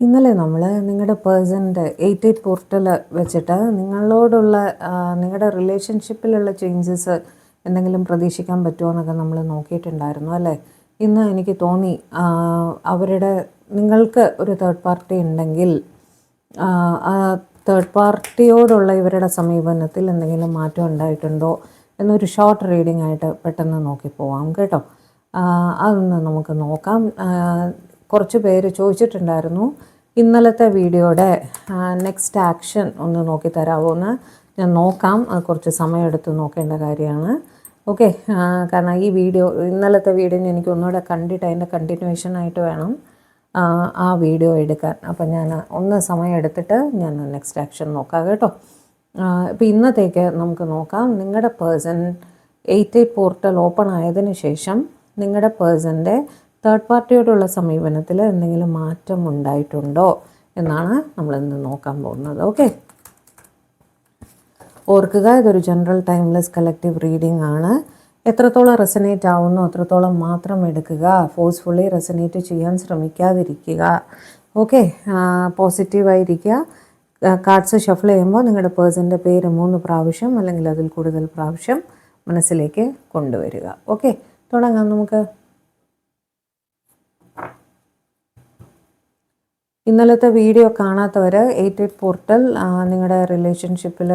ഇന്നലെ നമ്മൾ നിങ്ങളുടെ പേഴ്സൻ്റെ 88 പോർട്ടൽ വെച്ചിട്ട് നിങ്ങളോടുള്ള നിങ്ങളുടെ റിലേഷൻഷിപ്പിലുള്ള ചേഞ്ചസ് എന്തെങ്കിലും പ്രതീക്ഷിക്കാൻ പറ്റുമോ എന്നൊക്കെ നമ്മൾ നോക്കിയിട്ടുണ്ടായിരുന്നു അല്ലേ. ഇന്ന് എനിക്ക് തോന്നി നിങ്ങൾക്ക് ഒരു തേർഡ് പാർട്ടി ഉണ്ടെങ്കിൽ ആ തേർഡ് പാർട്ടിയോടുള്ള ഇവരുടെ സമീപനത്തിൽ എന്തെങ്കിലും മാറ്റം ഉണ്ടായിട്ടുണ്ടോ എന്നൊരു ഷോർട്ട് റീഡിംഗ് ആയിട്ട് പെട്ടെന്ന് നോക്കിപ്പോവാം കേട്ടോ. അതൊന്ന് നമുക്ക് നോക്കാം. കുറച്ച് പേര് ചോദിച്ചിട്ടുണ്ടായിരുന്നു ഇന്നലത്തെ വീഡിയോയുടെ നെക്സ്റ്റ് ആക്ഷൻ ഒന്ന് നോക്കി തരാമോ എന്ന്. ഞാൻ നോക്കാം, കുറച്ച് സമയമെടുത്ത് നോക്കേണ്ട കാര്യമാണ്. ഓക്കെ, കാരണം ഈ ഇന്നലത്തെ വീഡിയോ എനിക്ക് ഒന്നുകൂടെ കണ്ടിട്ട് അതിൻ്റെ കണ്ടിന്യൂവേഷനായിട്ട് വേണം ആ വീഡിയോ എടുക്കാൻ. അപ്പം ഞാൻ ഒന്ന് സമയം എടുത്തിട്ട് ഞാൻ നെക്സ്റ്റ് ആക്ഷൻ നോക്കാം കേട്ടോ. ഇപ്പോൾ ഇന്നത്തേക്ക് നമുക്ക് നോക്കാം. നിങ്ങളുടെ പേഴ്സൺ 88 പോർട്ടൽ ഓപ്പൺ ആയതിനു ശേഷം നിങ്ങളുടെ പേഴ്സൻ്റെ തേർഡ് പാർട്ടിയോടുള്ള സമീപനത്തിൽ എന്തെങ്കിലും മാറ്റം ഉണ്ടായിട്ടുണ്ടോ എന്നാണ് നമ്മളിന്ന് നോക്കാൻ പോകുന്നത്. ഓക്കെ, ഓർക്കുക ഇതൊരു ജനറൽ ടൈംലെസ് കളക്റ്റീവ് റീഡിംഗ് ആണ്. എത്രത്തോളം റെസനേറ്റ് ആവുന്നോ അത്രത്തോളം മാത്രം എടുക്കുക. ഫോഴ്സ്ഫുള്ളി റെസനേറ്റ് ചെയ്യാൻ ശ്രമിക്കാതിരിക്കുക. ഓക്കെ, പോസിറ്റീവായിരിക്കുക. കാർഡ്സ് ഷഫിൾ ചെയ്യുമ്പോൾ നിങ്ങളുടെ പേഴ്സൻ്റെ പേര് 3 പ്രാവശ്യം അല്ലെങ്കിൽ അതിൽ കൂടുതൽ പ്രാവശ്യം മനസ്സിലേക്ക് കൊണ്ടുവരിക. ഓക്കെ, തുടങ്ങാം നമുക്ക്. ഇന്നലത്തെ വീഡിയോ കാണാത്തവർ 88 പോർട്ടൽ നിങ്ങളുടെ റിലേഷൻഷിപ്പിൽ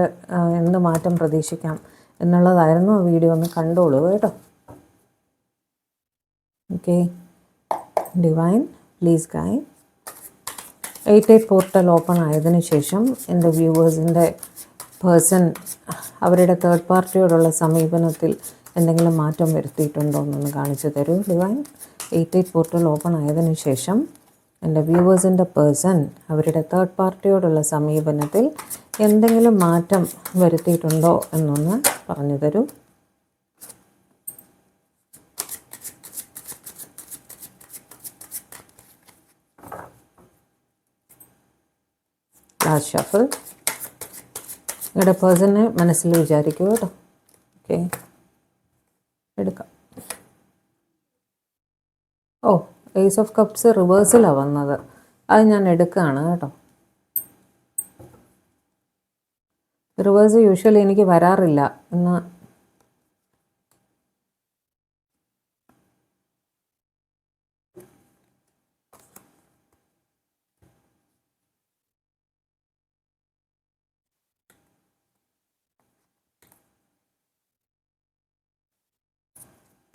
എന്ത് മാറ്റം പ്രതീക്ഷിക്കാം എന്നുള്ളതായിരുന്നു. ആ വീഡിയോ ഒന്ന് കണ്ടോളൂ കേട്ടോ. Okay, divine please guide. 88 portal open ആയതിനു ശേഷം എൻ്റെ വ്യൂവേഴ്സിൻ്റെ പേഴ്സൺ അവരുടെ തേർഡ് പാർട്ടിയോടുള്ള സമീപനത്തിൽ എന്തെങ്കിലും മാറ്റം വരുത്തിയിട്ടുണ്ടോ എന്നൊന്ന് കാണിച്ചു തരൂ ഡിവൈൻ. 88 പോർട്ടൽ ഓപ്പൺ ആയതിനു ശേഷം എൻ്റെ വ്യൂവേഴ്സിൻ്റെ പേഴ്സൺ അവരുടെ തേർഡ് പാർട്ടിയോടുള്ള സമീപനത്തിൽ എന്തെങ്കിലും മാറ്റം വരുത്തിയിട്ടുണ്ടോ എന്നൊന്ന് പറഞ്ഞു തരൂ. Last shuffle. നിങ്ങളുടെ പേഴ്സണെ മനസ്സിൽ വിചാരിക്കൂ കേട്ടോ. ഓക്കെ, എടുക്കാം. ഓ, ഏസ് ഓഫ് കപ്സ് റിവേഴ്സിലാണ് വന്നത്. അത് ഞാൻ എടുക്കുകയാണ് കേട്ടോ. റിവേഴ്സ് യൂഷ്വലി എനിക്ക് വരാറില്ല. ഇന്ന്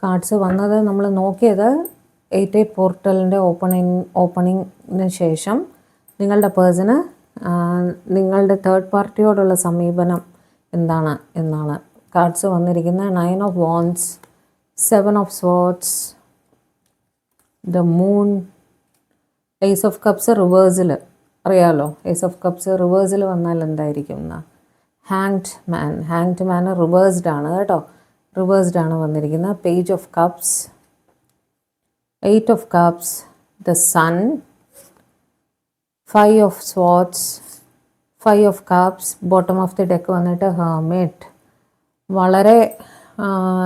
കാർഡ്സ് വന്നത് നമ്മൾ നോക്കിയത് 88 പോർട്ടലിൻ്റെ ഓപ്പണിങ്ങിന് ശേഷം നിങ്ങളുടെ പേഴ്സണ് നിങ്ങളുടെ തേർഡ് പാർട്ടിയോടുള്ള സമീപനം എന്താണ് എന്നാണ്. കാർഡ്സ് വന്നിരിക്കുന്നത് 9 of wands, 7 of swords, the moon, ace of cups റിവേഴ്സിൽ. അറിയാമല്ലോ, ഏസ് ഓഫ് കപ്സ് റിവേഴ്സിൽ വന്നാൽ എന്തായിരിക്കും എന്ന്. ഹാങ്ഡ് മാൻ റിവേഴ്സ്ഡ് ആണ് കേട്ടോ. റിവേഴ്സ്ഡ് ആണ് വന്നിരിക്കുന്നത്. Page of cups, 8 of cups, the sun, 5 of swords, 5 of cups, bottom of the deck വന്നിട്ട് hermit. വളരെ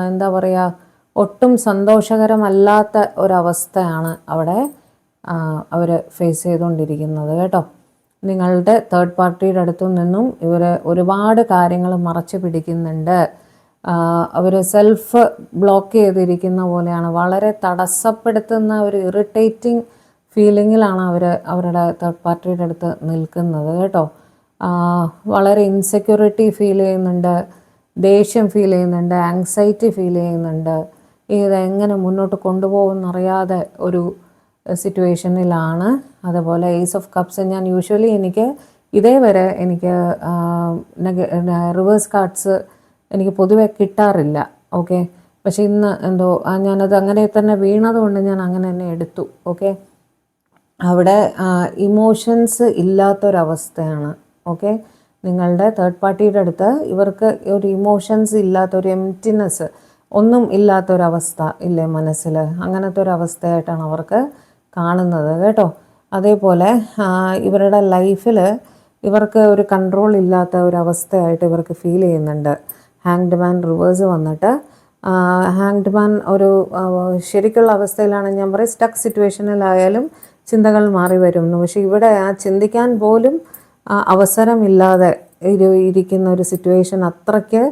എന്താ പറയുക, ഒട്ടും സന്തോഷകരമല്ലാത്ത ഒരവസ്ഥയാണ് അവിടെ അവർ ഫേസ് ചെയ്തുകൊണ്ടിരിക്കുന്നത് കേട്ടോ. നിങ്ങളുടെ തേർഡ് പാർട്ടിയുടെ അടുത്തു നിന്നും ഇവർ ഒരുപാട് കാര്യങ്ങൾ മറച്ചു പിടിക്കുന്നുണ്ട്. അവർ സെൽഫ് ബ്ലോക്ക് ചെയ്തിരിക്കുന്ന പോലെയാണ്. വളരെ തടസ്സപ്പെടുത്തുന്ന ഒരു ഇറിറ്റേറ്റിംഗ് ഫീലിങ്ങിലാണ് അവരുടെ തേർഡ് പാർട്ടിയുടെ അടുത്ത് നിൽക്കുന്നത് കേട്ടോ. വളരെ ഇൻസെക്യൂരിറ്റി ഫീൽ ചെയ്യുന്നുണ്ട്, ദേഷ്യം ഫീൽ ചെയ്യുന്നുണ്ട്, ആങ്സൈറ്റി ഫീൽ ചെയ്യുന്നുണ്ട്. ഇതെങ്ങനെ മുന്നോട്ട് കൊണ്ടുപോകുമെന്നറിയാതെ ഒരു സിറ്റുവേഷനിലാണ്. അതുപോലെ ഏസ് ഓഫ് കപ്സ് ഞാൻ യൂഷ്വലി ഇതേവരെ എനിക്ക് റിവേഴ്സ് കാർഡ്സ് എനിക്ക് പൊതുവെ കിട്ടാറില്ല. ഓക്കെ, പക്ഷെ ഇന്ന് എന്തോ ഞാനത് അങ്ങനെ തന്നെ വീണതുകൊണ്ട് ഞാൻ അങ്ങനെ തന്നെ എടുത്തു. ഓക്കെ, അവിടെ ഇമോഷൻസ് ഇല്ലാത്തൊരവസ്ഥയാണ്. ഓക്കെ, നിങ്ങളുടെ തേർഡ് പാർട്ടിയുടെ അടുത്ത് ഇവർക്ക് ഒരു ഇമോഷൻസ് ഇല്ലാത്ത, ഒരു എംപ്റ്റിനെസ് ഒന്നും ഇല്ലാത്തൊരവസ്ഥ ഇല്ലേ മനസ്സിൽ, അങ്ങനത്തെ ഒരു അവസ്ഥയായിട്ടാണ് അവർക്ക് കാണുന്നത് കേട്ടോ. അതേപോലെ ഇവരുടെ ലൈഫിൽ ഇവർക്ക് ഒരു കൺട്രോൾ ഇല്ലാത്ത ഒരവസ്ഥയായിട്ട് ഇവർക്ക് ഫീൽ ചെയ്യുന്നുണ്ട്. ഹാങ്ഡ് മാൻ റിവേഴ്സ് വന്നിട്ട് ഹാങ്ഡ് മാൻ ഒരു ശരിക്കുള്ള അവസ്ഥയിലാണ്. ഞാൻ പറയും സ്റ്റക്ക് സിറ്റുവേഷനിലായാലും ചിന്തകൾ മാറി വരുന്നു. പക്ഷെ ഇവിടെ ആ ചിന്തിക്കാൻ പോലും അവസരമില്ലാതെ ഇരിക്കുന്ന ഒരു സിറ്റുവേഷൻ, അത്രയ്ക്ക്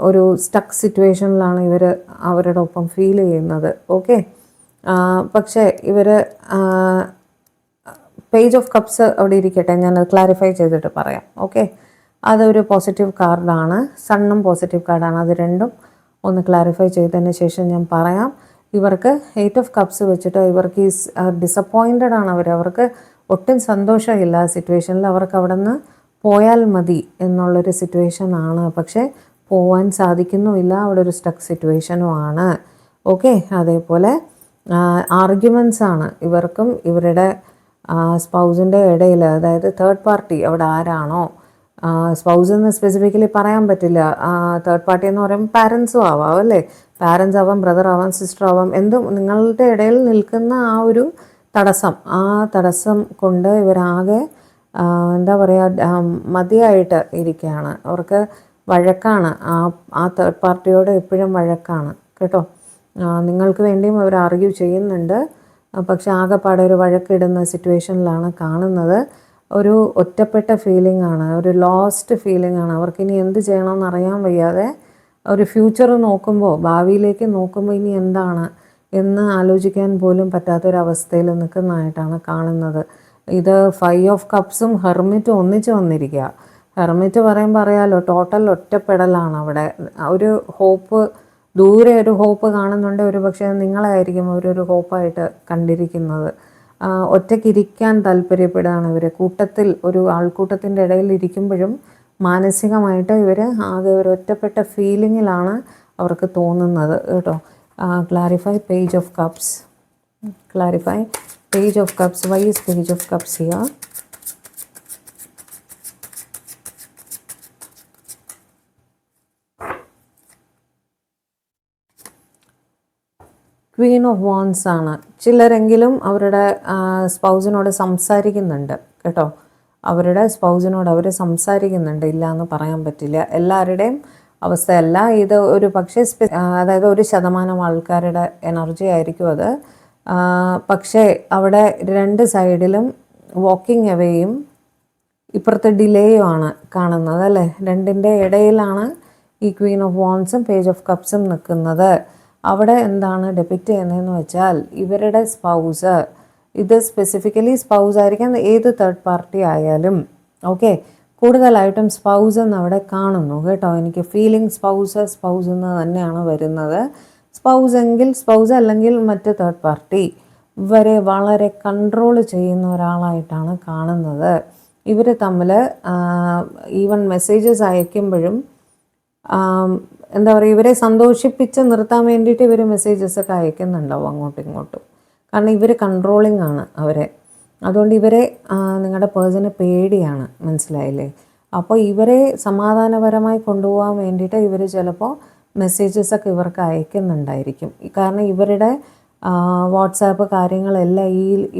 ഒരു സ്റ്റക്ക് സിറ്റുവേഷനിലാണ് ഇവർ അവരുടെ ഒപ്പം ഫീൽ ചെയ്യുന്നത്. ഓക്കെ, പക്ഷേ ഇവർ പേജ് ഓഫ് കപ്സ് അവിടെ ഇരിക്കട്ടെ, ഞാനത് ക്ലാരിഫൈ ചെയ്തിട്ട് പറയാം. ഓക്കെ, അതൊരു പോസിറ്റീവ് കാർഡാണ്, സണ്ണും പോസിറ്റീവ് കാർഡാണ്. അത് രണ്ടും ഒന്ന് ക്ലാരിഫൈ ചെയ്തതിന് ശേഷം ഞാൻ പറയാം. ഇവർക്ക് 8 ഓഫ് കപ്സ് വെച്ചിട്ട് ഇവർക്ക് ഡിസപ്പോയിൻറ്റഡ് ആണ്. അവർക്ക് ഒട്ടും സന്തോഷമില്ല ആ സിറ്റുവേഷനിൽ. അവർക്ക് അവിടെ നിന്ന് പോയാൽ മതി എന്നുള്ളൊരു സിറ്റുവേഷനാണ്. പക്ഷേ പോവാൻ സാധിക്കുന്നുമില്ല, അവിടെ ഒരു സ്റ്റക്ക് സിറ്റുവേഷനും ആണ്. ഓക്കെ, അതേപോലെ ആർഗ്യുമെൻറ്റ്സ് ആണ് ഇവർക്കും ഇവരുടെ സ്പൗസിൻ്റെ ഇടയിൽ. അതായത് തേർഡ് പാർട്ടി അവിടെ ആരാണോ, സ്പൗസ് എന്ന് സ്പെസിഫിക്കലി പറയാൻ പറ്റില്ല. തേർഡ് പാർട്ടി എന്ന് പറയുമ്പോൾ പാരൻസും ആവാം അല്ലേ, പാരൻസ് ആവാം, ബ്രദർ ആവാം, സിസ്റ്റർ ആവാം, എന്തും നിങ്ങളുടെ ഇടയിൽ നിൽക്കുന്ന ആ ഒരു തടസ്സം, ആ തടസ്സം കൊണ്ട് ഇവരാകെ എന്താ പറയുക, മതിയായിട്ട് ഇരിക്കുകയാണ്. അവർക്ക് വഴക്കാണ്, ആ തേർഡ് പാർട്ടിയോട് എപ്പോഴും വഴക്കാണ് കേട്ടോ. നിങ്ങൾക്ക് വേണ്ടിയും അവർ ആർഗ്യൂ ചെയ്യുന്നുണ്ട്, പക്ഷെ ആകെപ്പാടെ ഒരു വഴക്കിടുന്ന സിറ്റുവേഷനിലാണ് കാണുന്നത്. ഒരു ഒറ്റപ്പെട്ട ഫീലിംഗ് ആണ്, ഒരു ലോസ്റ്റ് ഫീലിംഗ് ആണ്. അവർക്കിനി എന്ത് ചെയ്യണമെന്ന് അറിയാൻ വയ്യാതെ ഒരു ഫ്യൂച്ചർ നോക്കുമ്പോൾ, ഭാവിയിലേക്ക് നോക്കുമ്പോൾ ഇനി എന്താണ് എന്ന് ആലോചിക്കാൻ പോലും പറ്റാത്തൊരവസ്ഥയിൽ നിൽക്കുന്നതായിട്ടാണ് കാണുന്നത്. ഇത് 5 ഓഫ് കപ്സും ഹെർമിറ്റും ഒന്നിച്ച് വന്നിരിക്കുക. ഹെർമിറ്റ് പറയുമ്പോൾ അറിയാലോ, ടോട്ടൽ ഒറ്റപ്പെടലാണ് അവിടെ. ഒരു ഹോപ്പ്, ദൂരെ ഒരു ഹോപ്പ് കാണുന്നുണ്ട്. ഒരു പക്ഷേ നിങ്ങളായിരിക്കും ഒരു ഹോപ്പായിട്ട് കണ്ടിരിക്കുന്നത്. ഒറ്റയ്ക്കിരിക്കാൻ താല്പര്യപ്പെടുകയാണ് ഇവർ. കൂട്ടത്തിൽ, ഒരു ആൾക്കൂട്ടത്തിൻ്റെ ഇടയിൽ ഇരിക്കുമ്പോഴും മാനസികമായിട്ട് ഇവർ ആകെ ഒരു ഒറ്റപ്പെട്ട ഫീലിങ്ങിലാണ് അവർക്ക് തോന്നുന്നത് കേട്ടോ. Clarify page of cups, clarify page of cups. Why is page of cups here? Queen of wands ആണ്. ചിലരെങ്കിലും അവരുടെ സ്പൗസിനോട് സംസാരിക്കുന്നുണ്ട് കേട്ടോ. അവരുടെ സ്പൗസിനോട് അവർ സംസാരിക്കുന്നുണ്ട്, ഇല്ല എന്ന് പറയാൻ പറ്റില്ല. എല്ലാവരുടെയും അവസ്ഥയല്ല ഇത്. ഒരു പക്ഷേ അതായത് 1% ആൾക്കാരുടെ എനർജി ആയിരിക്കും അത്. പക്ഷേ അവിടെ 2 സൈഡിലും വാക്കിംഗ് എവേയും ഇപ്പുറത്തെ ഡിലേയും ആണ് കാണുന്നത് അല്ലേ. 2ൻ്റെ ഇടയിലാണ് ഈ ക്വീൻ ഓഫ് വാൻസും പേജ് ഓഫ് കപ്സും നിൽക്കുന്നത്. അവിടെ എന്താണ് ഡെപിക്റ്റ് ചെയ്യുന്നതെന്ന് വെച്ചാൽ, ഇവരുടെ സ്പൗസ്, ഇത് സ്പെസിഫിക്കലി സ്പൗസ് ആയിരിക്കാം, ഏത് തേർഡ് പാർട്ടി ആയാലും ഓക്കെ, കൂടുതലായിട്ടും സ്പൗസ് എന്ന് അവിടെ കാണുന്നു കേട്ടോ. എനിക്ക് ഫീലിംഗ് സ്പൗസ് എന്ന് തന്നെയാണ് വരുന്നത്. സ്പൗസ് എങ്കിൽ സ്പൗസ്, അല്ലെങ്കിൽ മറ്റ് തേർഡ് പാർട്ടി, ഇവരെ വളരെ കൺട്രോൾ ചെയ്യുന്ന ഒരാളായിട്ടാണ് കാണുന്നത്. ഇവർ തമ്മിൽ ഈവൻ മെസ്സേജസ് അയക്കുമ്പോഴും എന്താ പറയുക, ഇവരെ സന്തോഷിപ്പിച്ച് നിർത്താൻ വേണ്ടിയിട്ട് ഇവർ മെസ്സേജസൊക്കെ അയക്കുന്നുണ്ടാവും അങ്ങോട്ടും ഇങ്ങോട്ടും. കാരണം ഇവർ കൺട്രോളിങ് ആണ് അവരെ. അതുകൊണ്ട് ഇവരെ നിങ്ങളുടെ പേഴ്സണ് പേടിയാണ്, മനസ്സിലായില്ലേ. അപ്പോൾ ഇവരെ സമാധാനപരമായി കൊണ്ടുപോകാൻ വേണ്ടിയിട്ട് ഇവർ ചിലപ്പോൾ മെസ്സേജസൊക്കെ ഇവർക്ക് അയക്കുന്നുണ്ടായിരിക്കും. കാരണം ഇവരുടെ വാട്സാപ്പ് കാര്യങ്ങളെല്ലാം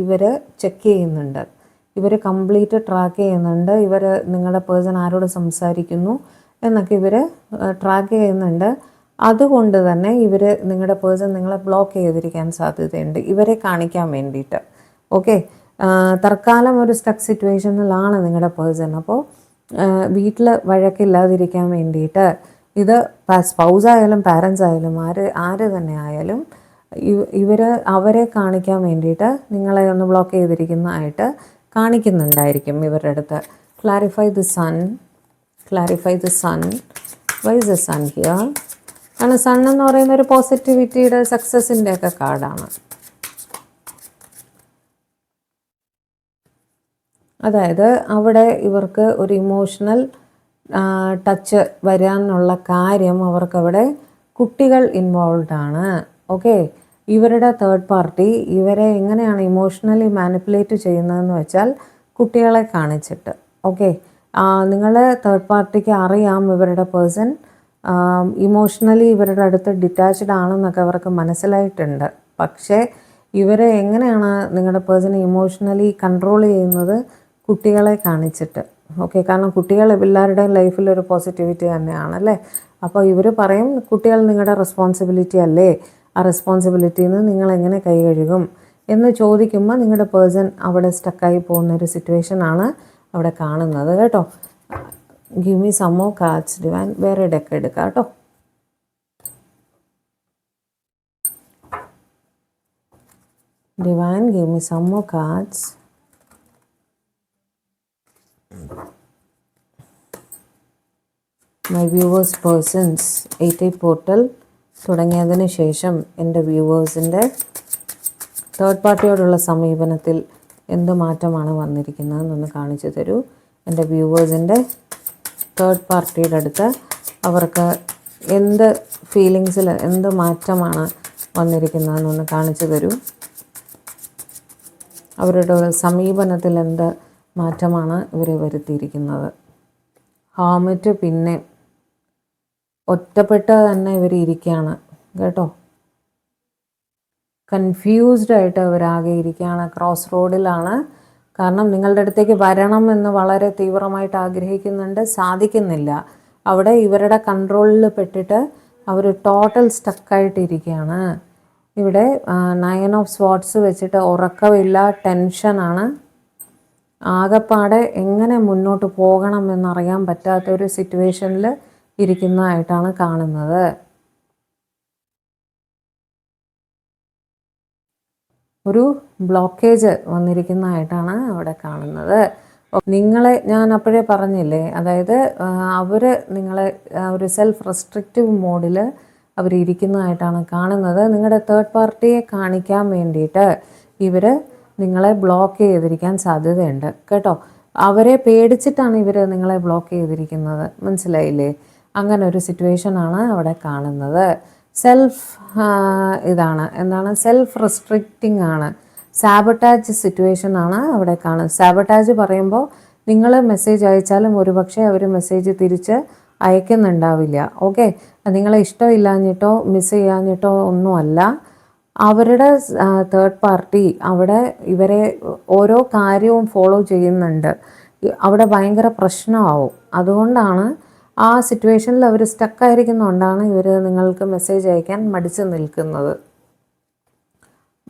ഇവർ ചെക്ക് ചെയ്യുന്നുണ്ട്, ഇവർ കംപ്ലീറ്റ് ട്രാക്ക് ചെയ്യുന്നുണ്ട്. ഇവർ നിങ്ങളുടെ പേഴ്സൺ ആരോട് സംസാരിക്കുന്നു എന്നൊക്കെ ഇവർ ട്രാക്ക് ചെയ്യുന്നുണ്ട്. അതുകൊണ്ട് തന്നെ ഇവർ, നിങ്ങളുടെ പേഴ്സൺ നിങ്ങളെ ബ്ലോക്ക് ചെയ്തിരിക്കാൻ സാധ്യതയുണ്ട്, ഇവരെ കാണിക്കാൻ വേണ്ടിയിട്ട്. ഓക്കെ, തൽക്കാലം ഒരു സ്റ്റക്ക് സിറ്റുവേഷനിലാണ് നിങ്ങളുടെ പേഴ്സൺ. അപ്പോൾ വീട്ടിൽ വഴക്കില്ലാതിരിക്കാൻ വേണ്ടിയിട്ട്, ഇത് സ്പൗസ് ആയാലും പാരൻസ് ആയാലും ആര് തന്നെ ആയാലും, അവരെ കാണിക്കാൻ വേണ്ടിയിട്ട് നിങ്ങളെ ഒന്ന് ബ്ലോക്ക് ചെയ്തിരിക്കുന്നതായിട്ട് കാണിക്കുന്നുണ്ടായിരിക്കും ഇവരുടെ അടുത്ത്. Clarify the sun, clarify the sun. Why is the sun here? കാരണം സൺ എന്ന് പറയുന്ന ഒരു പോസിറ്റിവിറ്റിയുടെ, സക്സസിൻ്റെ ഒക്കെ കാർഡാണ്. അതായത് അവിടെ ഇവർക്ക് ഒരു ഇമോഷണൽ ടച്ച് വരാനുള്ള കാര്യം, അവർക്കവിടെ കുട്ടികൾ ഇൻവോൾവ് ആണ്. ഓക്കെ, ഇവരുടെ തേർഡ് പാർട്ടി ഇവരെ എങ്ങനെയാണ് ഇമോഷണലി മാനിപ്പുലേറ്റ് ചെയ്യുന്നതെന്ന് വെച്ചാൽ, കുട്ടികളെ കാണിച്ചിട്ട്. ഓക്കെ, നിങ്ങളെ തേർഡ് പാർട്ടിക്ക് അറിയാം ഇവരുടെ പേഴ്സൺ ഇമോഷണലി ഇവരുടെ അടുത്ത് ഡിറ്റാച്ച്ഡ് ആണെന്നൊക്കെ അവർക്ക് മനസ്സിലായിട്ടുണ്ട്. പക്ഷേ ഇവരെ എങ്ങനെയാണ് നിങ്ങളുടെ പേഴ്സണെ ഇമോഷണലി കൺട്രോൾ ചെയ്യുന്നത്? കുട്ടികളെ കാണിച്ചിട്ട്. ഓക്കെ, കാരണം കുട്ടികൾ എല്ലാവരുടെയും ലൈഫിലൊരു പോസിറ്റിവിറ്റി തന്നെയാണല്ലേ. അപ്പോൾ ഇവർ പറയും, കുട്ടികൾ നിങ്ങളുടെ റെസ്പോൺസിബിലിറ്റി അല്ലേ, ആ റെസ്പോൺസിബിലിറ്റിയിൽ നിന്ന് നിങ്ങളെങ്ങനെ കൈ കഴുകും എന്ന് ചോദിക്കുമ്പോൾ നിങ്ങളുടെ പേഴ്സൺ അവിടെ സ്റ്റക്കായി പോകുന്നൊരു സിറ്റുവേഷനാണ് അവിടെ കാണുന്നത് കേട്ടോ. Give me some more cards divine. വേറെ ഡെക്ക് എടുക്കാം കേട്ടോ. Divine, give me some more cards. My viewers persons 8 portal തുടങ്ങിയതിന് ശേഷം എൻ്റെ വ്യൂവേഴ്സിൻ്റെ തേർഡ് പാർട്ടിയോടുള്ള സമീപനത്തിൽ എന്ത് മാറ്റമാണ് വന്നിരിക്കുന്നതെന്നൊന്ന് കാണിച്ചു തരൂ. എൻ്റെ വ്യൂവേഴ്സിൻ്റെ തേർഡ് പാർട്ടിയുടെ അടുത്ത് അവർക്ക് എന്ത് ഫീലിങ്സിൽ എന്ത് മാറ്റമാണ് വന്നിരിക്കുന്നതെന്നൊന്ന് കാണിച്ചു തരൂ. അവരുടെ സമീപനത്തിൽ എന്ത് മാറ്റമാണ് ഇവർ വരുത്തിയിരിക്കുന്നത്. ഹാമറ്റ് പിന്നെ ഒറ്റപ്പെട്ട് തന്നെ ഇവർ ഇരിക്കുകയാണ് കേട്ടോ. കൺഫ്യൂസ്ഡ് ആയിട്ട് അവരാകെ ഇരിക്കുകയാണ്, ക്രോസ് റോഡിലാണ്. കാരണം നിങ്ങളുടെ അടുത്തേക്ക് വരണം എന്ന് വളരെ തീവ്രമായിട്ട് ആഗ്രഹിക്കുന്നുണ്ട്, സാധിക്കുന്നില്ല. അവിടെ ഇവരുടെ കൺട്രോളിൽ പെട്ടിട്ട് അവർ ടോട്ടൽ സ്റ്റക്കായിട്ടിരിക്കുകയാണ്. ഇവിടെ 9 ഓഫ് സ്വാർഡ്സ് വെച്ചിട്ട് ഉറക്കമില്ല, ടെൻഷനാണ്. ആകെപ്പാടെ എങ്ങനെ മുന്നോട്ട് പോകണം എന്നറിയാൻ പറ്റാത്തൊരു സിറ്റുവേഷനിൽ ഇരിക്കുന്നതായിട്ടാണ് കാണുന്നത്. ഒരു ബ്ലോക്കേജ് വന്നിരിക്കുന്നതായിട്ടാണ് അവിടെ കാണുന്നത്. നിങ്ങളെ ഞാൻ അപ്പോഴേ പറഞ്ഞില്ലേ, അതായത് അവർ നിങ്ങളെ ഒരു സെൽഫ് റെസ്ട്രിക്റ്റീവ് മോഡിൽ അവരിയ്ക്കുന്നതായിട്ടാണ് കാണുന്നത്. നിങ്ങളുടെ തേർഡ് പാർട്ടിയെ കാണിക്കാൻ വേണ്ടിയിട്ട് ഇവർ നിങ്ങളെ ബ്ലോക്ക് ചെയ്തിരിക്കാൻ സാധ്യതയുണ്ട് കേട്ടോ. അവരെ പേടിച്ചിട്ടാണ് ഇവർ നിങ്ങളെ ബ്ലോക്ക് ചെയ്തിരിക്കുന്നത്, മനസ്സിലായില്ലേ? അങ്ങനെ ഒരു സിറ്റുവേഷനാണ് അവിടെ കാണുന്നത്. സെൽഫ് ഇതാണ് എന്താണ് സെൽഫ് റെസ്ട്രിക്റ്റിംഗ് ആണ്, സാബട്ടാജ് സിറ്റുവേഷൻ ആണ് അവിടെ കാണുന്നത്. സാബട്ടാജ് പറയുമ്പോൾ നിങ്ങൾ മെസ്സേജ് അയച്ചാലും ഒരുപക്ഷെ അവർ മെസ്സേജ് തിരിച്ച് അയക്കുന്നുണ്ടാവില്ല. ഓക്കെ, നിങ്ങളെ ഇഷ്ടമില്ലാഞ്ഞിട്ടോ മിസ് ചെയ്യാഞ്ഞിട്ടോ ഒന്നുമല്ല. അവരുടെ തേർഡ് പാർട്ടി അവിടെ ഇവരെ ഓരോ കാര്യവും ഫോളോ ചെയ്യുന്നുണ്ട്. അവിടെ ഭയങ്കര പ്രശ്നമാവും. അതുകൊണ്ടാണ് ആ സിറ്റുവേഷനിൽ അവർ സ്റ്റക്കായിരിക്കുന്നതുകൊണ്ടാണ് ഇവർ നിങ്ങൾക്ക് മെസ്സേജ് അയക്കാൻ മടിച്ച് നിൽക്കുന്നത്.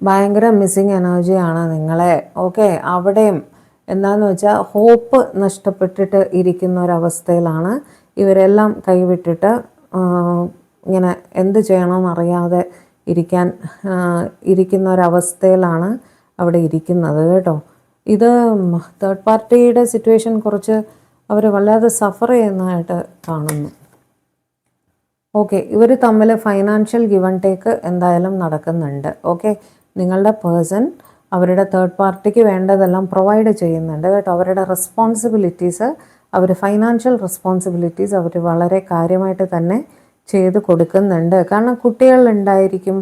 ഭയങ്കര മിസ്സിങ് എനർജിയാണ് നിങ്ങളെ. ഓക്കെ, അവിടെയും എന്താണെന്ന് വെച്ചാൽ ഹോപ്പ് നഷ്ടപ്പെട്ടിട്ട് ഇരിക്കുന്ന ഒരവസ്ഥയിലാണ് ഇവരെല്ലാം കൈവിട്ടിട്ട് ഇങ്ങനെ എന്ത് ചെയ്യണമെന്നറിയാതെ ഇരിക്കുന്ന ഒരവസ്ഥയിലാണ് അവിടെ ഇരിക്കുന്നത് കേട്ടോ. ഇത് തേർഡ് പാർട്ടിയുടെ സിറ്റുവേഷൻ കുറച്ച് അവർ വല്ലാതെ സഫർ ചെയ്യുന്നതായിട്ട് കാണുന്നു. ഓക്കെ, ഇവർ തമ്മിൽ ഫൈനാൻഷ്യൽ ഗിവ് ആൻഡ് ടേക്ക് എന്തായാലും നടക്കുന്നുണ്ട്. ഓക്കെ, നിങ്ങളുടെ പേഴ്സൺ അവരുടെ തേർഡ് പാർട്ടിക്ക് വേണ്ടതെല്ലാം പ്രൊവൈഡ് ചെയ്യുന്നുണ്ട് കേട്ടോ. അവരുടെ റെസ്പോൺസിബിലിറ്റീസ്, അവർ ഫൈനാൻഷ്യൽ റെസ്പോൺസിബിലിറ്റീസ് അവർ വളരെ കാര്യമായിട്ട് തന്നെ ചെയ്ത് കൊടുക്കുന്നുണ്ട്. കാരണം കുട്ടികളുണ്ടായിരിക്കും,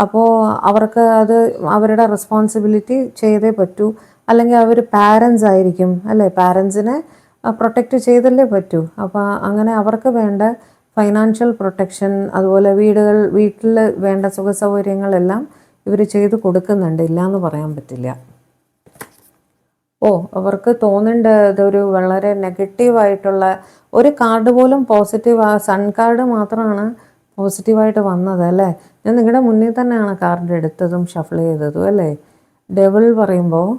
അപ്പോൾ അവർക്ക് അത് അവരുടെ റെസ്പോൺസിബിലിറ്റി ചെയ്തേ പറ്റൂ. അല്ലെങ്കിൽ അവർ പാരൻസ് ആയിരിക്കും അല്ലേ, പാരൻസിനെ പ്രൊട്ടക്റ്റ് ചെയ്തല്ലേ പറ്റൂ. അപ്പോൾ അങ്ങനെ അവർക്ക് വേണ്ട ഫൈനാൻഷ്യൽ പ്രൊട്ടക്ഷൻ, അതുപോലെ വീട്ടിൽ വേണ്ട സുഖസൗകര്യങ്ങളെല്ലാം ഇവർ ചെയ്ത് കൊടുക്കുന്നുണ്ട്, ഇല്ലയെന്ന് പറയാൻ പറ്റില്ല. അവർക്ക് തോന്നുന്നുണ്ട് ഇതൊരു വളരെ നെഗറ്റീവായിട്ടുള്ള ഒരു കാർഡ് പോലും പോസിറ്റീവ്, സൺ കാർഡ് മാത്രമാണ് പോസിറ്റീവായിട്ട് വന്നത് അല്ലേ. ഞാൻ നിങ്ങളുടെ മുന്നിൽ തന്നെയാണ് കാർഡ് എടുത്തതും ഷഫിൾ ചെയ്തതും അല്ലേ. ഡെവിൾ പറയുമ്പോൾ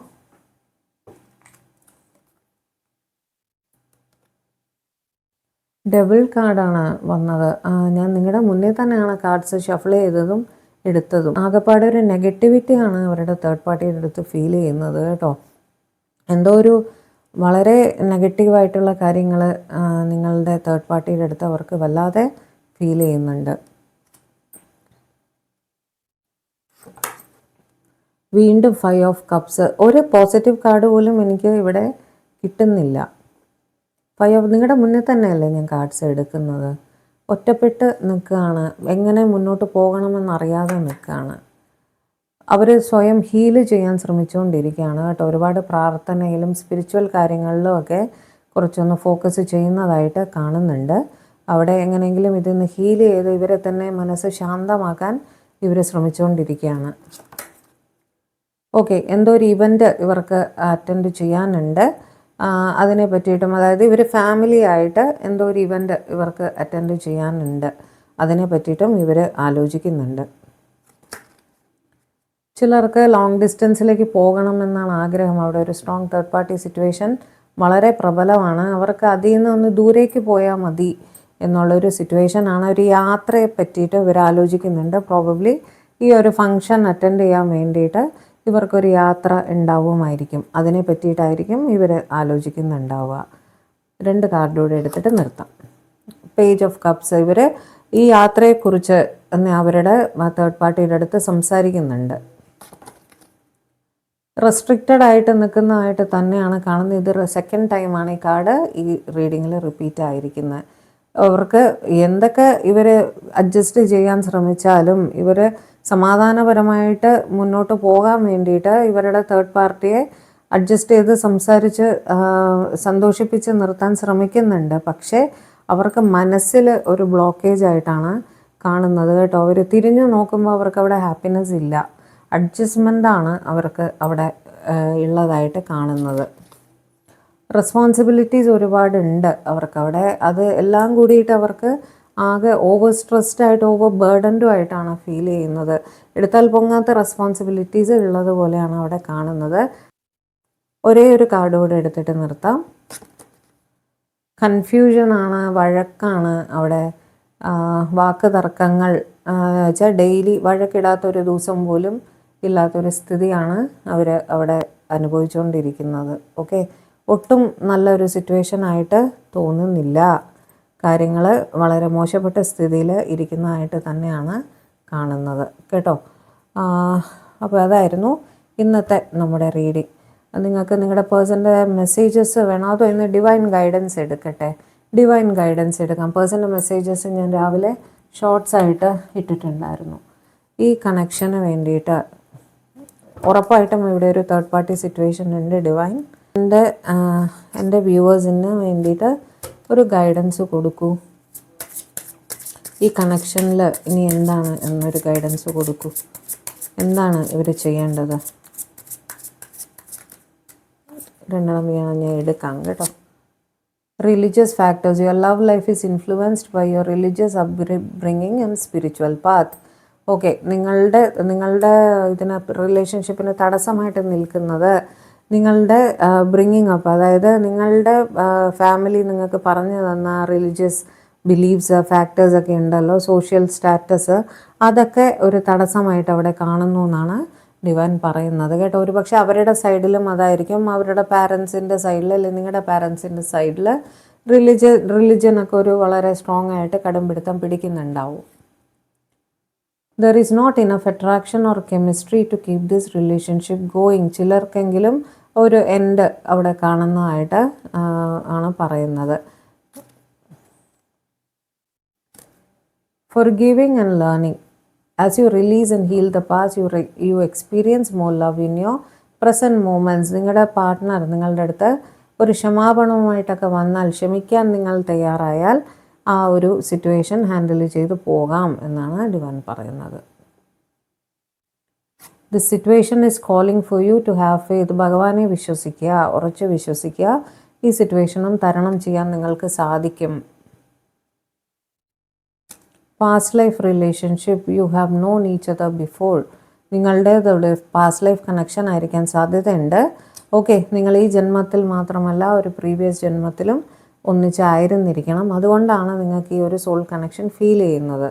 ഡബിൾ കാർഡാണ് വന്നത്. ഞാൻ നിങ്ങളുടെ മുന്നിൽ തന്നെയാണ് കാർഡ്സ് ഷഫിൾ ചെയ്തതും എടുത്തതും. ആകെപ്പാടെ ഒരു നെഗറ്റിവിറ്റിയാണ് അവരുടെ തേർഡ് പാർട്ടിയുടെ അടുത്ത് ഫീൽ ചെയ്യുന്നത് കേട്ടോ. എന്തോ ഒരു വളരെ നെഗറ്റീവായിട്ടുള്ള കാര്യങ്ങൾ നിങ്ങളുടെ തേർഡ് പാർട്ടിയുടെ അടുത്ത് അവർക്ക് വല്ലാതെ ഫീൽ ചെയ്യുന്നുണ്ട്. വീണ്ടും 5 ഓഫ് കപ്സ്. ഒരു പോസിറ്റീവ് കാർഡ് പോലും എനിക്ക് ഇവിടെ കിട്ടുന്നില്ല. 5 ഓഫ്, നിങ്ങളുടെ മുന്നിൽ തന്നെയല്ലേ ഞാൻ കാർഡ്സ് എടുക്കുന്നത്. ഒറ്റപ്പെട്ട് നിൽക്കുകയാണ്, എങ്ങനെ മുന്നോട്ട് പോകണമെന്നറിയാതെ നിൽക്കുകയാണ്. അവർ സ്വയം ഹീല് ചെയ്യാൻ ശ്രമിച്ചുകൊണ്ടിരിക്കുകയാണ് കേട്ടോ. ഒരുപാട് പ്രാർത്ഥനയിലും സ്പിരിച്വൽ കാര്യങ്ങളിലും ഒക്കെ കുറച്ചൊന്ന് ഫോക്കസ് ചെയ്യുന്നതായിട്ട് കാണുന്നുണ്ട്. അവിടെ എങ്ങനെയെങ്കിലും ഇതിന്ന് ഹീല് ചെയ്ത് ഇവരെ തന്നെ മനസ്സ് ശാന്തമാക്കാൻ ഇവർ ശ്രമിച്ചുകൊണ്ടിരിക്കുകയാണ്. ഓക്കെ, എന്തോ ഒരു ഇവൻ്റ് ഇവർക്ക് അറ്റൻഡ് ചെയ്യാനുണ്ട്. അതിനെ പറ്റിയിട്ടും, അതായത് ഇവർ ഫാമിലി ആയിട്ട് എന്തോ ഒരു ഇവൻ്റ് ഇവർക്ക് അറ്റൻഡ് ചെയ്യാനുണ്ട്. അതിനെ പറ്റിയിട്ടും ഇവർ ആലോചിക്കുന്നുണ്ട്. ചിലർക്ക് ലോങ് ഡിസ്റ്റൻസിലേക്ക് പോകണമെന്നാണ് ആഗ്രഹം. അവിടെ ഒരു സ്ട്രോങ് തേർഡ് പാർട്ടി സിറ്റുവേഷൻ വളരെ പ്രബലമാണ്. അവർക്ക് അതിൽ നിന്ന് ഒന്ന് ദൂരേക്ക് പോയാൽ മതി എന്നുള്ളൊരു സിറ്റുവേഷനാണ്. ഒരു യാത്രയെ പറ്റിയിട്ട് ഇവർ ആലോചിക്കുന്നുണ്ട്. പ്രോബബ്ലി ഈ ഒരു ഫങ്ഷൻ അറ്റൻഡ് ചെയ്യാൻ വേണ്ടിയിട്ട് ഇവർക്കൊരു യാത്ര ഉണ്ടാവുമായിരിക്കും. അതിനെ പറ്റിയിട്ടായിരിക്കും ഇവർ ആലോചിക്കുന്നുണ്ടാവുക. 2 കാർഡൂടെ എടുത്തിട്ട് നിർത്താം. Page of cups. ഇവർ ഈ യാത്രയെക്കുറിച്ച് അവരുടെ തേർഡ് പാർട്ടിയുടെ അടുത്ത് സംസാരിക്കുന്നുണ്ട്. റെസ്ട്രിക്റ്റഡ് ആയിട്ട് നിൽക്കുന്നതായിട്ട് തന്നെയാണ് കാണുന്നത്. ഇത് സെക്കൻഡ് ടൈമാണ് ഈ കാർഡ് ഈ റീഡിങ്ങിൽ റിപ്പീറ്റ് ആയിരിക്കുന്നത്. അവർക്ക് എന്തൊക്കെ ഇവർ അഡ്ജസ്റ്റ് ചെയ്യാൻ ശ്രമിച്ചാലും ഇവർ സമാധാനപരമായിട്ട് മുന്നോട്ട് പോകാൻ വേണ്ടിയിട്ട് ഇവരുടെ തേർഡ് പാർട്ടിയെ അഡ്ജസ്റ്റ് ചെയ്ത് സംസാരിച്ച് സന്തോഷിപ്പിച്ച് നിർത്താൻ ശ്രമിക്കുന്നുണ്ട്. പക്ഷേ അവർക്ക് മനസ്സിൽ ഒരു ബ്ലോക്കേജ് ആയിട്ടാണ് കാണുന്നത് കേട്ടോ. അവർ തിരിഞ്ഞു നോക്കുമ്പോൾ അവർക്ക് അവിടെ ഹാപ്പിനെസ് ഇല്ല. അഡ്ജസ്റ്റ്മെൻ്റാണ് അവർക്ക് അവിടെ ഉള്ളതായിട്ട് കാണുന്നത്. റെസ്പോൺസിബിലിറ്റീസ് ഒരുപാടുണ്ട് അവർക്കവിടെ. അത് എല്ലാം കൂടിയിട്ട് അവർക്ക് ആകെ ഓവർ സ്ട്രെസ്ഡ് ആയിട്ട് ഓവർ ബേർഡൻഡും ആയിട്ടാണ് ഫീൽ ചെയ്യുന്നത്. എടുത്താൽ പൊങ്ങാത്ത റെസ്പോൺസിബിലിറ്റീസ് ഉള്ളതുപോലെയാണ് അവിടെ കാണുന്നത്. ഒരേ ഒരു കാർഡ് കൂടെ എടുത്തിട്ട് നിർത്താം. കൺഫ്യൂഷനാണ്, വഴക്കാണ് അവിടെ, വാക്ക് തർക്കങ്ങൾ വെച്ചാൽ ഡെയിലി വഴക്കിടാത്തൊരു ദിവസം പോലും ഇല്ലാത്തൊരു സ്ഥിതിയാണ് അവർ അവിടെ അനുഭവിച്ചുകൊണ്ടിരിക്കുന്നത്. ഓക്കെ, ഒട്ടും നല്ലൊരു സിറ്റുവേഷനായിട്ട് തോന്നുന്നില്ല. കാര്യങ്ങൾ വളരെ മോശപ്പെട്ട സ്ഥിതിയിൽ ഇരിക്കുന്നതായിട്ട് തന്നെയാണ് കാണുന്നത് കേട്ടോ. അപ്പോൾ അതായിരുന്നു ഇന്നത്തെ നമ്മുടെ റീഡിങ്. നിങ്ങൾക്ക് നിങ്ങളുടെ പേഴ്സൻ്റെ മെസ്സേജസ് വേണോ അതോ ഇന്ന് ഡിവൈൻ ഗൈഡൻസ് എടുക്കട്ടെ? ഡിവൈൻ ഗൈഡൻസ് എടുക്കാം. പേഴ്സൻ്റെ മെസ്സേജസ് ഞാൻ രാവിലെ ഷോർട്സ് ആയിട്ട് ഇട്ടിട്ടുണ്ടായിരുന്നു. ഈ കണക്ഷന് വേണ്ടിയിട്ട് ഉറപ്പായിട്ടും ഇവിടെ ഒരു തേർഡ് പാർട്ടി സിറ്റുവേഷൻ ഉണ്ട്. ഡിവൈൻ എൻ്റെ വ്യൂവേഴ്സിന് വേണ്ടിയിട്ട് ഒരു ഗൈഡൻസ് കൊടുക്കൂ. ഈ കണക്ഷനിൽ ഇനി എന്താണ് എന്നൊരു ഗൈഡൻസ് കൊടുക്കൂ. എന്താണ് ഇവർ ചെയ്യേണ്ടത്? രണ്ടെണ്ണം ഞാൻ എടുക്കാം കേട്ടോ. Religious factors. Your love life is influenced by your religious upbringing and spiritual path. Okay, നിങ്ങളുടെ ഇതിന് റിലേഷൻഷിപ്പിന് തടസ്സമായിട്ട് നിൽക്കുന്നത് നിങ്ങളുടെ ബ്രിങ്ങിങ് അപ്പ്, അതായത് നിങ്ങളുടെ ഫാമിലി നിങ്ങൾക്ക് പറഞ്ഞു തന്ന റിലീജിയസ് ബിലീഫ്സ് ഫാക്ടേഴ്സൊക്കെ ഉണ്ടല്ലോ, സോഷ്യൽ സ്റ്റാറ്റസ്, അതൊക്കെ ഒരു തടസ്സമായിട്ട് അവിടെ കാണുന്നു എന്നാണ് ഡിവൈൻ പറയുന്നത് കേട്ടോ. ഒരു പക്ഷേ അവരുടെ സൈഡിലും അതായിരിക്കും. അവരുടെ പാരൻസിൻ്റെ സൈഡിൽ അല്ലെങ്കിൽ നിങ്ങളുടെ പാരൻസിൻ്റെ സൈഡിൽ റിലിജനൊക്കെ ഒരു വളരെ സ്ട്രോങ് ആയിട്ട് കടുംപിടുത്തം പിടിക്കുന്നുണ്ടാവും. There is not enough attraction or chemistry to keep this relationship going. ചിലർക്കെങ്കിലും ഒരു എൻഡ് അവിടെ കാണുന്നതായിട്ട് ആണ് പറയുന്നത്. Forgiving and learning. As you release and heal the past, you experience more love in your present moments. നിങ്ങളുടെ partner നിങ്ങളുടെ അടുത്ത് ഒരു ക്ഷമാപണവുമായിട്ടൊക്കെ വന്നാൽ, ക്ഷമിക്കാൻ നിങ്ങൾ തയ്യാറായാൽ ആ ഒരു സിറ്റുവേഷൻ ഹാൻഡിൽ ചെയ്ത് പോകാം എന്നാണ് ഡിവൈൻ പറയുന്നത്. This situation is calling for you to have faith. ഭഗവാനെ വിശ്വസിക്കുക, ഉറച്ച് വിശ്വസിക്കുക. ഈ സിറ്റുവേഷനും തരണം ചെയ്യാൻ നിങ്ങൾക്ക് സാധിക്കും. Past life relationship. You have known each other before. നിങ്ങളുടേതോടെ പാസ്റ്റ് ലൈഫ് കണക്ഷൻ ആയിരിക്കാൻ സാധ്യതയുണ്ട്. ഓക്കെ, നിങ്ങൾ ഈ ജന്മത്തിൽ മാത്രമല്ല ഒരു പ്രീവിയസ് ജന്മത്തിലും ഒന്നിച്ചായിരുന്നിരിക്കണം. അതുകൊണ്ടാണ് നിങ്ങൾക്ക് ഈ ഒരു സോൾ കണക്ഷൻ ഫീൽ ചെയ്യുന്നത്.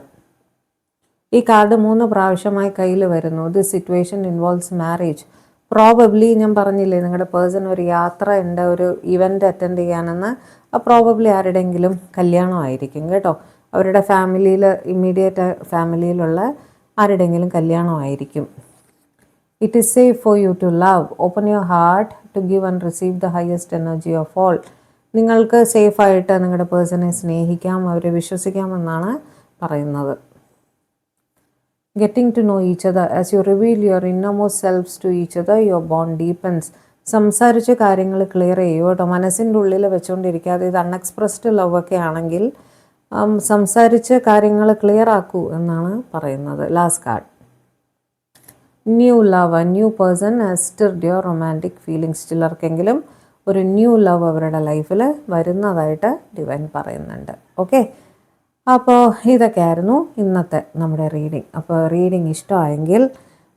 ഈ കാർഡ് 3 പ്രാവശ്യമായി കയ്യിൽ വരുന്നു. This situation involves marriage. Probably ഞാൻ പറഞ്ഞില്ലേ നിങ്ങളുടെ പേഴ്സൺ ഒരു യാത്ര ഉണ്ട്, ഒരു ഇവൻ്റ് അറ്റൻഡ് ചെയ്യാനെന്ന്. പ്രോബബ്ലി ആരുടെയെങ്കിലും കല്യാണമായിരിക്കും കേട്ടോ. അവരുടെ ഫാമിലിയിൽ, ഇമ്മീഡിയറ്റ് ഫാമിലിയിലുള്ള ആരുടെയെങ്കിലും കല്യാണമായിരിക്കും. It is safe for you to love. Open your heart to give and receive the highest energy of all. നിങ്ങൾക്ക് സേഫായിട്ട് നിങ്ങളുടെ പേഴ്സണെ സ്നേഹിക്കാം, അവരെ വിശ്വസിക്കാമെന്നാണ് പറയുന്നത്. Getting to know each other. As you reveal your innermost selves to each other, your bond deepens. സംസാരിച്ച് കാര്യങ്ങൾ ക്ലിയർ ചെയ്യൂ കേട്ടോ. മനസ്സിൻ്റെ ഉള്ളിൽ വെച്ചുകൊണ്ടിരിക്കാതെ, ഇത് അൺഎക്സ്പ്രസ്ഡ് ലവ് ഒക്കെ ആണെങ്കിൽ സംസാരിച്ച് കാര്യങ്ങൾ ക്ലിയർ ആക്കൂ എന്നാണ് പറയുന്നത്. Last card. New love. A new person has stirred your romantic feelings. ചിലർക്കെങ്കിലും ഒരു ന്യൂ ലവ് അവരുടെ ലൈഫിൽ വരുന്നതായിട്ട് ഡിവൈൻ പറയുന്നുണ്ട്. ഓക്കെ, അപ്പോൾ ഇതൊക്കെയായിരുന്നു ഇന്നത്തെ നമ്മുടെ റീഡിങ്. അപ്പോൾ റീഡിങ് ഇഷ്ടമായെങ്കിൽ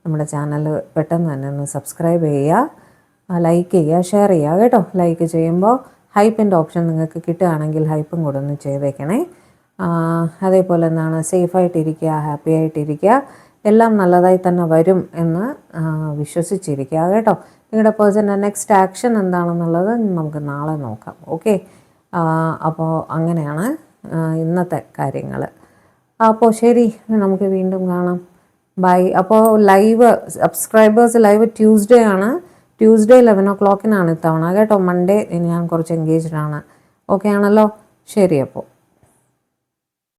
നമ്മുടെ ചാനൽ പെട്ടെന്ന് തന്നെ ഒന്ന് സബ്സ്ക്രൈബ് ചെയ്യുക, ലൈക്ക് ചെയ്യുക, ഷെയർ ചെയ്യുക കേട്ടോ. ലൈക്ക് ചെയ്യുമ്പോൾ ഹൈപ്പിൻ്റെ ഓപ്ഷൻ നിങ്ങൾക്ക് കിട്ടുകയാണെങ്കിൽ ഹൈപ്പും കൂടെ ഒന്ന് ചെയ്തേക്കണേ. അതേപോലെ എന്താണ്, സേഫായിട്ടിരിക്കുക, ഹാപ്പി ആയിട്ടിരിക്കുക, എല്ലാം നല്ലതായി തന്നെ വരും എന്ന് വിശ്വസിച്ചിരിക്കുക കേട്ടോ. നിങ്ങളുടെ പേഴ്സൻ്റെ നെക്സ്റ്റ് ആക്ഷൻ എന്താണെന്നുള്ളത് നമുക്ക് നാളെ നോക്കാം. ഓക്കെ, അപ്പോൾ അങ്ങനെയാണ് ഇന്നത്തെ കാര്യങ്ങൾ. അപ്പോൾ ശരി, നമുക്ക് വീണ്ടും കാണാം. ബൈ. അപ്പോൾ ലൈവ് സബ്സ്ക്രൈബേഴ്സ് ലൈവ് ട്യൂസ്ഡേ ആണ്. ട്യൂസ്ഡേ 11 o'clock ഇത്തവണ കേട്ടോ. മൺഡേ ഞാൻ കുറച്ച് എൻഗേജ്ഡ് ആണ്. ഓക്കെ ആണല്ലോ. ശരി അപ്പോൾ.